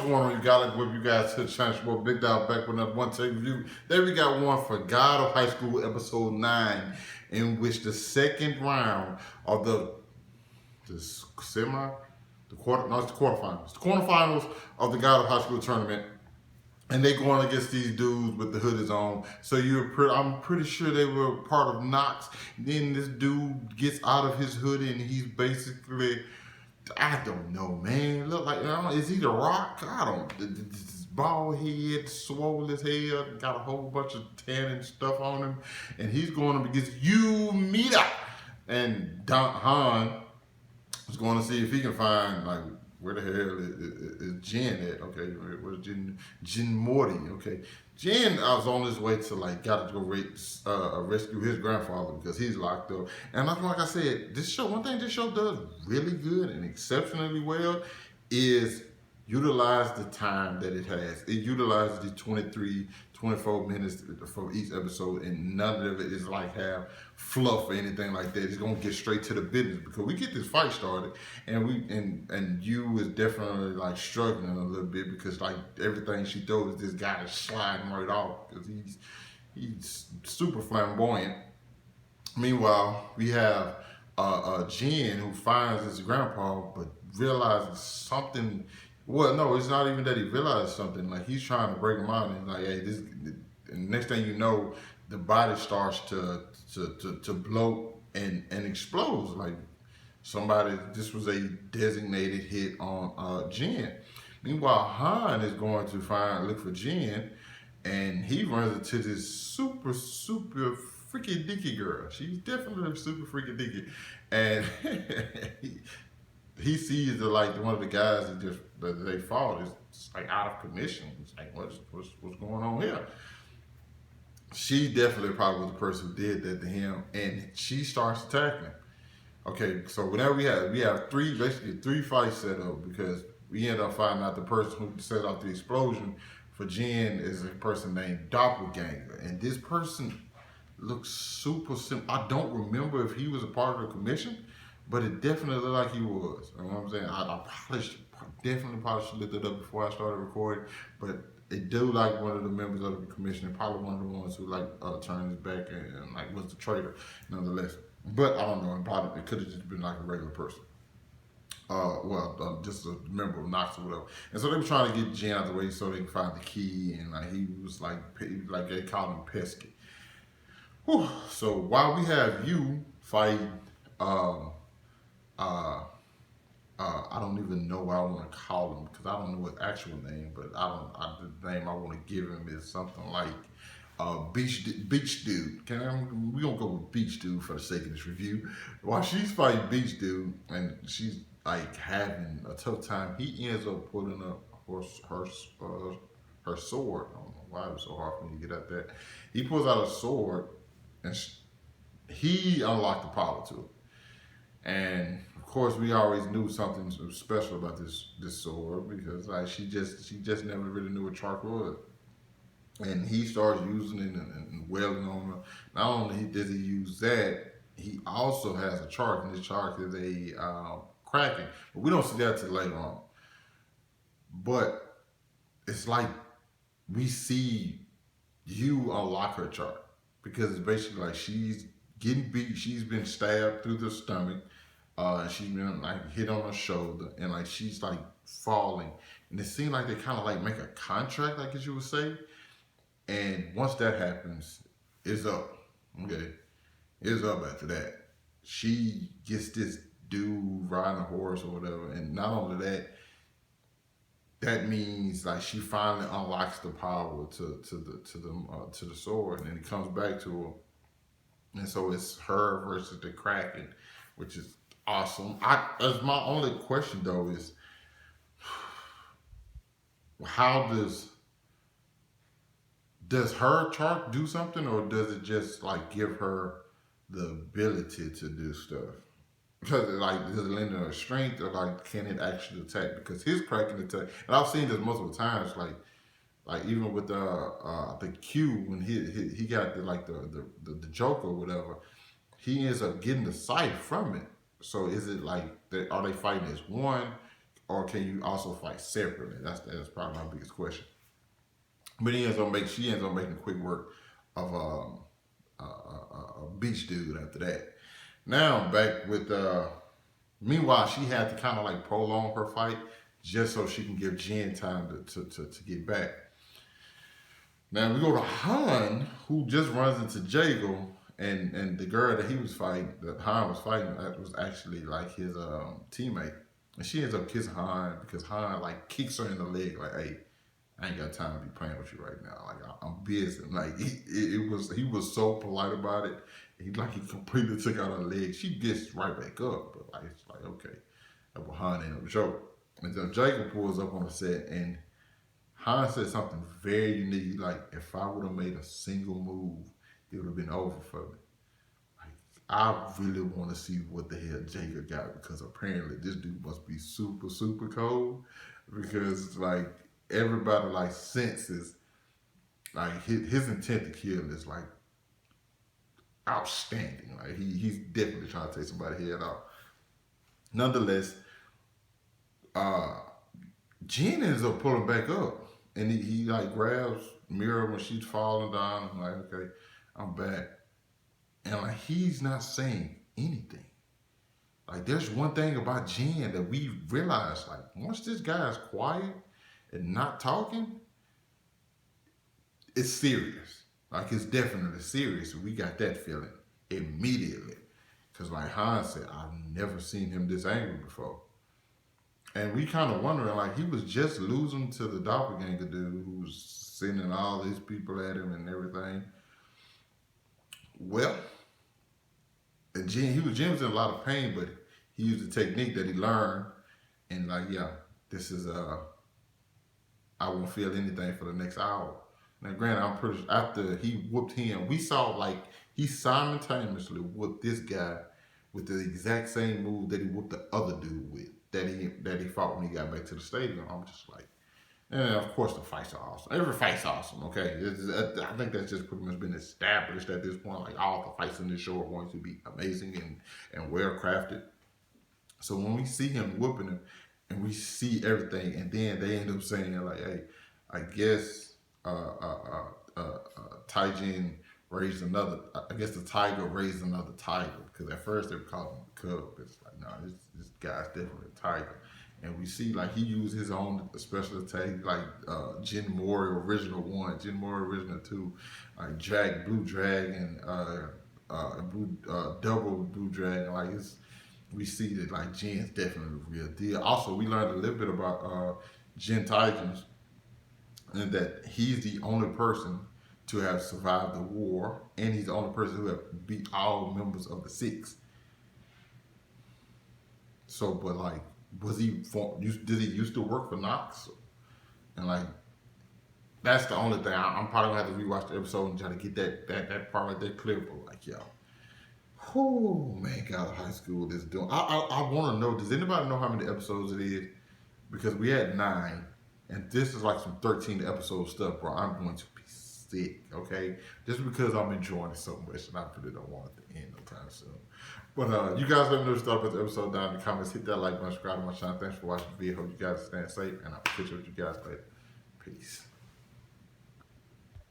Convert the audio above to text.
going on, you guys? Like, you guys to the channel, Big Dog back with another one take review. There we got one for God of High School, episode 9, in which the second round of the quarterfinals. It's the quarterfinals of the God of High School tournament. And they going against these dudes with the hoodies on. So I'm pretty sure they were part of Knox. Then this dude gets out of his hoodie and he's basically, I don't know, man. Look like, is he the Rock? I don't. This bald head, swole his head, got a whole bunch of tan and stuff on him, and he's going up against Yoo Mira, and Han is going to see if he can find like where the hell is Jin at? Okay, where's Jin Mori? Okay, Jin was on his way to like got to go rescue his grandfather because he's locked up. And like I said, one thing this show does really good and exceptionally well is utilize the time that it has. It utilizes the 23, 24 minutes for each episode, and none of it is like have fluff or anything like that. It's gonna get straight to the business because we get this fight started, and you is definitely like struggling a little bit because like everything she throws, this guy is sliding right off because he's super flamboyant. Meanwhile, we have Jin who finds his grandpa, but realizes something. Well, no, it's not even that he realized something. Like, he's trying to break him out, and like, hey, this. And next thing you know, the body starts to bloat and explodes. Like somebody, this was a designated hit on Jin. Meanwhile, Han is going to look for Jin, and he runs into this super freaky dicky girl. She's definitely super freaky dicky, and he sees one of the guys that they fought is like out of commission. It's like, what's going on here? She definitely probably was the person who did that to him, and she starts attacking him. Okay, so whenever we have basically three fights set up because we end up finding out the person who set off the explosion for Jin is a person named Doppelganger, and this person looks super simple. I don't remember if he was a part of the commission, but it definitely looked like he was. You know what I'm saying? I probably should look it up before I started recording, but it do like one of the members of the commission, and probably one of the ones who like turned his back and like was the traitor, nonetheless. But I don't know. It could have just been like a regular person. Just a member of Knox or whatever. And so they were trying to get Jin out of the way so they can find the key, and like he was like they called him pesky. Whew. So while we have you fight, I don't even know what I want to call him because I don't know his actual name, but the name I want to give him is something like Beach Dude. We gonna go with Beach Dude for the sake of this review. While she's fighting Beach Dude and she's like having a tough time, he ends up pulling up her sword. I don't know why it was so hard for me to get at that. He pulls out a sword and he unlocked the power to it. And of course, we always knew something special about this sword because like she just never really knew what Chark was. And he starts using it and wailing on her. Not only does he use that, he also has a Chark, and this Chark is a Kraken. But we don't see that till later on. But it's like we see you unlock her Chark because it's basically like she's getting beat. She's been stabbed through the stomach. She's been like hit on her shoulder, and like she's like falling. And it seems like they kind of like make a contract, like as you would say. And once that happens, it's up. Okay, it's up after that. She gets this dude riding a horse or whatever, and not only that, that means like she finally unlocks the power to the sword, and then it comes back to her. And so it's her versus the Kraken, which is awesome. As my only question though is, how does her Chark do something, or does it just like give her the ability to do stuff? Because like, does it lend her strength, or like can it actually attack? Because his Kraken attack, and I've seen this multiple times, like even with the Q when he got the Joker or whatever, he ends up getting the sight from it. So is it like are they fighting as one? or can you also fight separately? That's probably my biggest question. But she ends up making quick work of a beach dude after that. Now back with meanwhile she had to kind of like prolong her fight just so she can give Jin time to get back. Now we go to Han, who just runs into Jago, and the girl that he was fighting, that Han was fighting, that was actually like his teammate. And she ends up kissing Han because Han like kicks her in the leg, like, "Hey, I ain't got time to be playing with you right now. Like I'm busy." Like he was so polite about it. He completely took out her leg. She gets right back up, but like it's like okay, that was Han in the show. And then Jacob pulls up on the set, and Han said something very unique. Like, if I would have made a single move, it would have been over for me. Like, I really want to see what the hell Jacob got, because apparently this dude must be super, super cold. Because like everybody like senses like his intent to kill is like outstanding. Like he's definitely trying to take somebody's head off. Nonetheless, Jin ends up pulling back up, and he like grabs Mira when she's falling down. I'm like, okay, I'm back, and like he's not saying anything. Like there's one thing about Jin that we realized, like once this guy is quiet and not talking, it's serious. Like it's definitely serious. We got that feeling immediately. Cause like Han said, I've never seen him this angry before. And we kind of wondering, like he was just losing to the doppelganger dude who's sending all these people at him and everything. Well, and Jin was in a lot of pain, but he used a technique that he learned, and like, yeah, this is I won't feel anything for the next hour. Now, granted, I'm pretty sure after he whooped him, we saw like he simultaneously whooped this guy with the exact same move that he whooped the other dude with that he fought when he got back to the stadium. I'm just like, and of course the fights are awesome. Every fight's awesome, okay? I think that's just pretty much been established at this point. Like all the fights in this show are going to be amazing and well crafted. So when we see him whooping him and we see everything, and then they end up saying like, "Hey, I guess Taejin raised another. I guess the tiger raised another tiger," because at first they were calling him the cub. It's like, no, this guy's definitely a tiger. And we see like he used his own special attack, like Jin Mori original 1, Jin Mori original 2, like Blue Dragon, double Blue Dragon. Like we see that like Jin's definitely the real deal. Also, we learned a little bit about Jin Taejin, and that he's the only person to have survived the war, and he's the only person who have beat all members of the Six. So, but like, did he used to work for Knox? And like, that's the only thing. I'm probably gonna have to rewatch the episode and try to get that part right there clear. But like, yo, whoo, man, God, high school is doing. I want to know. Does anybody know how many episodes it is? Because we had 9, and this is like some 13 episode stuff, bro. I'm going to be sick, okay? Just because I'm enjoying it so much, and I really don't want it to end no time soon. But you guys let me know what you thought about the episode down in the comments. Hit that like button, subscribe to my channel. Thanks for watching the video. Hope you guys are staying safe, and I'll catch up with you guys later. Peace.